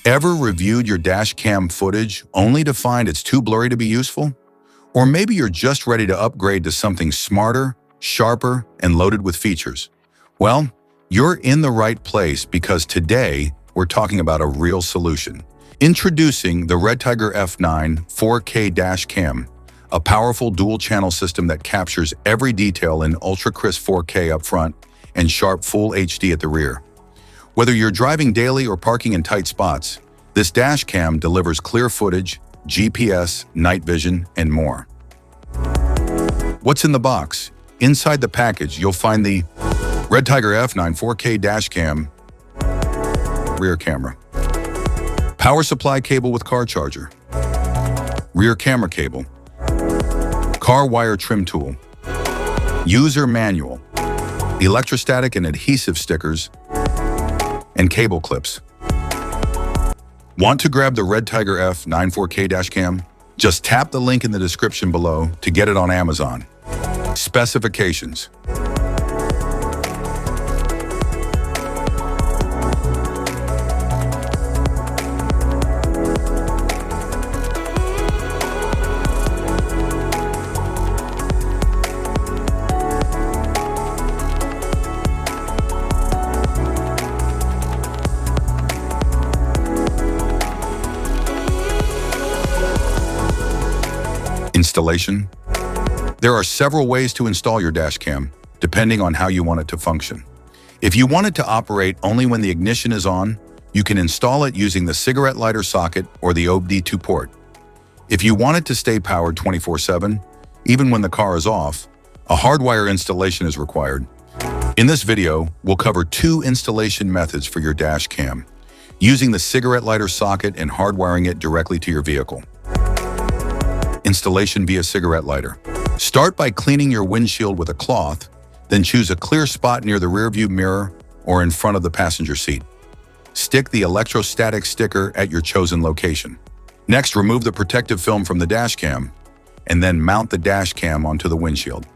Ever reviewed your dash cam footage only to find it's too blurry to be useful? Or maybe you're just ready to upgrade to something smarter, sharper, and loaded with features. Well, you're in the right place because today we're talking about a real solution. Introducing the REDTIGER F9 4K dash cam, a powerful dual-channel system that captures every detail in ultra-crisp 4K up front and sharp Full HD at the rear. Whether you're driving daily or parking in tight spots, this dash cam delivers clear footage, GPS, night vision, and more. What's in the box? Inside the package, you'll find the REDTIGER F9 4K dash cam, rear camera, power supply cable with car charger, rear camera cable, car wire trim tool, user manual, electrostatic and adhesive stickers, and cable clips. Want to grab the REDTIGER F9 4K dash cam? Just tap the link in the description below to get it on Amazon. Specifications. Installation. There are several ways to install your dash cam, depending on how you want it to function. If you want it to operate only when the ignition is on, you can install it using the cigarette lighter socket or the OBD2 port. If you want it to stay powered 24/7, even when the car is off, a hardwire installation is required. In this video, we'll cover 2 installation methods for your dash cam, using the cigarette lighter socket and hardwiring it directly to your vehicle. Installation via cigarette lighter. Start by cleaning your windshield with a cloth, then choose a clear spot near the rearview mirror or in front of the passenger seat. Stick the electrostatic sticker at your chosen location. Next, remove the protective film from the dash cam, and then mount the dash cam onto the windshield.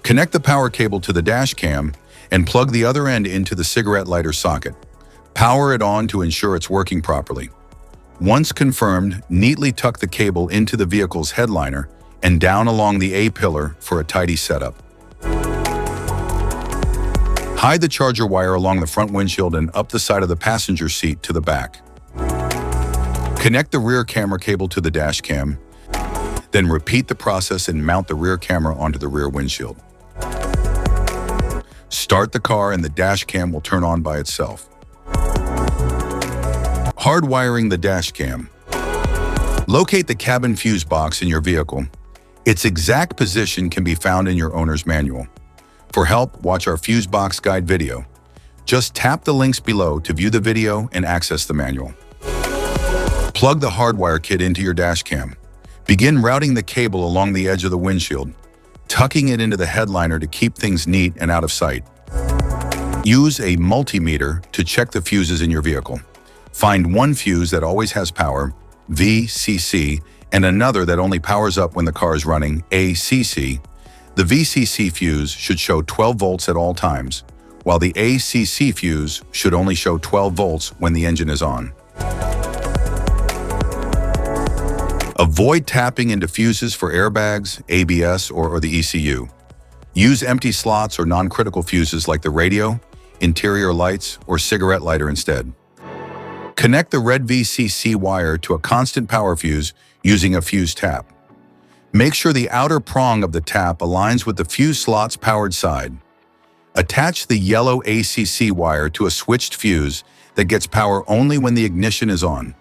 Connect the power cable to the dash cam and plug the other end into the cigarette lighter socket. Power it on to ensure it's working properly. Once confirmed, neatly tuck the cable into the vehicle's headliner and down along the A-pillar for a tidy setup. Hide the charger wire along the front windshield and up the side of the passenger seat to the back. Connect the rear camera cable to the dash cam, then repeat the process and mount the rear camera onto the rear windshield. Start the car and the dash cam will turn on by itself. Hardwiring the dash cam. Locate the cabin fuse box in your vehicle. Its exact position can be found in your owner's manual. For help, watch our fuse box guide video. Just tap the links below to view the video and access the manual. Plug the hardwire kit into your dash cam. Begin routing the cable along the edge of the windshield, tucking it into the headliner to keep things neat and out of sight. Use a multimeter to check the fuses in your vehicle. Find one fuse that always has power, VCC, and another that only powers up when the car is running, ACC. The VCC fuse should show 12 volts at all times, while the ACC fuse should only show 12 volts when the engine is on. Avoid tapping into fuses for airbags, ABS, or the ECU. Use empty slots or non-critical fuses like the radio, interior lights, or cigarette lighter instead. Connect the red VCC wire to a constant power fuse using a fuse tap. Make sure the outer prong of the tap aligns with the fuse slot's powered side. Attach the yellow ACC wire to a switched fuse that gets power only when the ignition is on.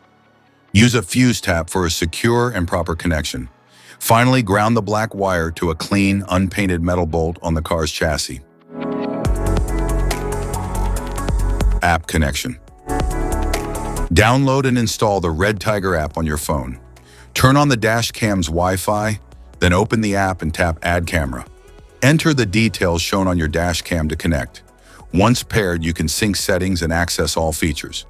Use a fuse tap for a secure and proper connection. Finally, ground the black wire to a clean, unpainted metal bolt on the car's chassis. App connection. Download and install the REDTIGER app on your phone. Turn on the dash cam's Wi-Fi, then open the app and tap Add Camera. Enter the details shown on your dash cam to connect. Once paired, you can sync settings and access all features.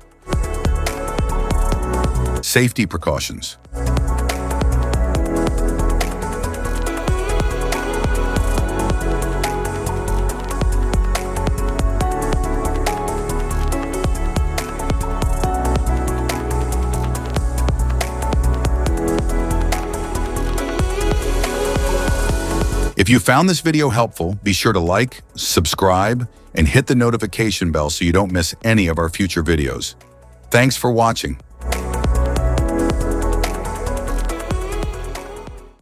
Safety precautions. If you found this video helpful, be sure to like, subscribe, and hit the notification bell so you don't miss any of our future videos. Thanks for watching.